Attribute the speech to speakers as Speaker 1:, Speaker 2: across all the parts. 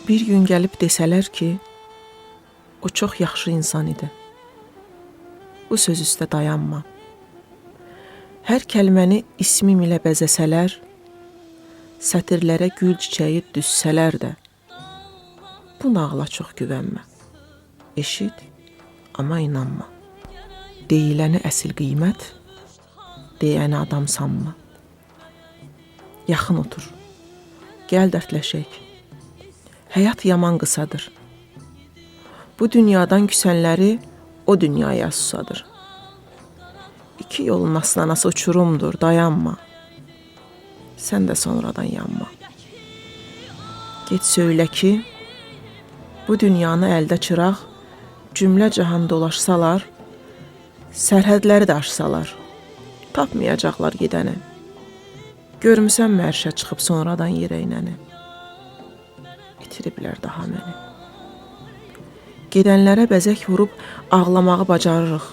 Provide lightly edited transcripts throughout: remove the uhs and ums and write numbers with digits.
Speaker 1: Bir gün gəlib desələr ki, o çox yaxşı insan idi. Bu söz üstə dayanma. Hər kəlməni ismim ilə bəzəsələr, sətirlərə gül çiçəyi düzsələr də, bu nağla çox güvənmə. Eşit, amma inanma. Deyiləni əsl qiymət, deyəni adam sanma. Yaxın otur, gəl dərdləşək. Həyat yaman qısadır. Bu dünyadan küsənləri o dünyaya susadır. İki yolun aslanası uçurumdur, dayanma. Sən də sonradan yanma. Get söylə ki, bu dünyanı əldə çıraq, cümlə cahan dolaşsalar, sərhədləri də aşsalar, tapmayacaqlar gedəni. Görmüsən mərşə çıxıb sonradan yerə inəni. İtiriblər daha məni. Gedənlərə bəzək vurub ağlamağı bacarırıq.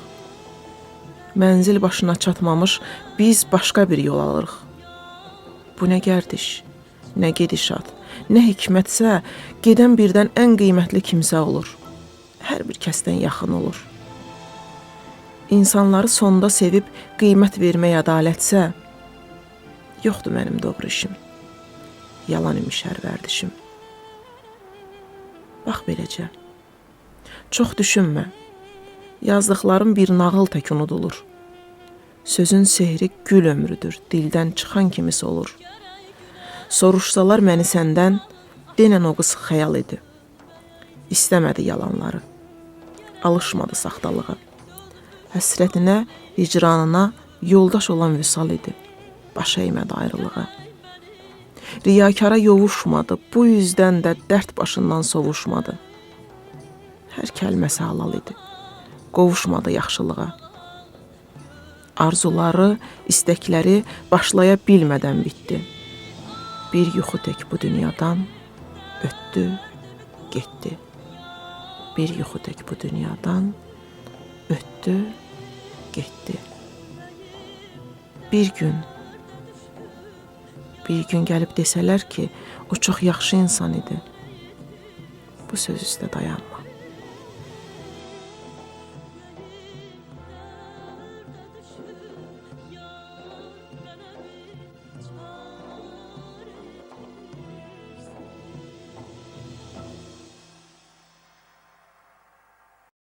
Speaker 1: Mənzil başına çatmamış biz başqa bir yol alırıq. Bu nə gərdiş, nə gedişat, nə hikmətsə gedən birdən ən qiymətli kimsə olur. Hər bir kəsdən yaxın olur. İnsanları sonda sevib qiymət vermək ədalətsə, yoxdur mənim doğru işim. Yalan imiş hər vərdişim. Bax beləcə. Çox düşünmə. Yazdıqlarım bir nağıl tək unudulur. Sözün sehri gül ömrüdür, dildən çıxan kimisi olur. Soruşsalar məni səndən, denən o qız xəyal idi. İstəmədi yalanları, alışmadı saxtalığa. Həsrətinə, hicranına yoldaş olan vüsal idi, baş əymədi ayrılığa. Riyakara yovuşmadı, bu yüzdən də dərd başından sovuşmadı. Hər kəlməsi halal idi, qovuşmadı yaxşılığa. Arzuları, istəkləri başlaya bilmədən bitdi. Bir yuxu tək bu dünyadan ötdü, getdi. Bir yuxu tək bu dünyadan ötdü, getdi. Bir gün gəlib desələr ki, o çox yaxşı insan idi. Bu söz üstə dayanma.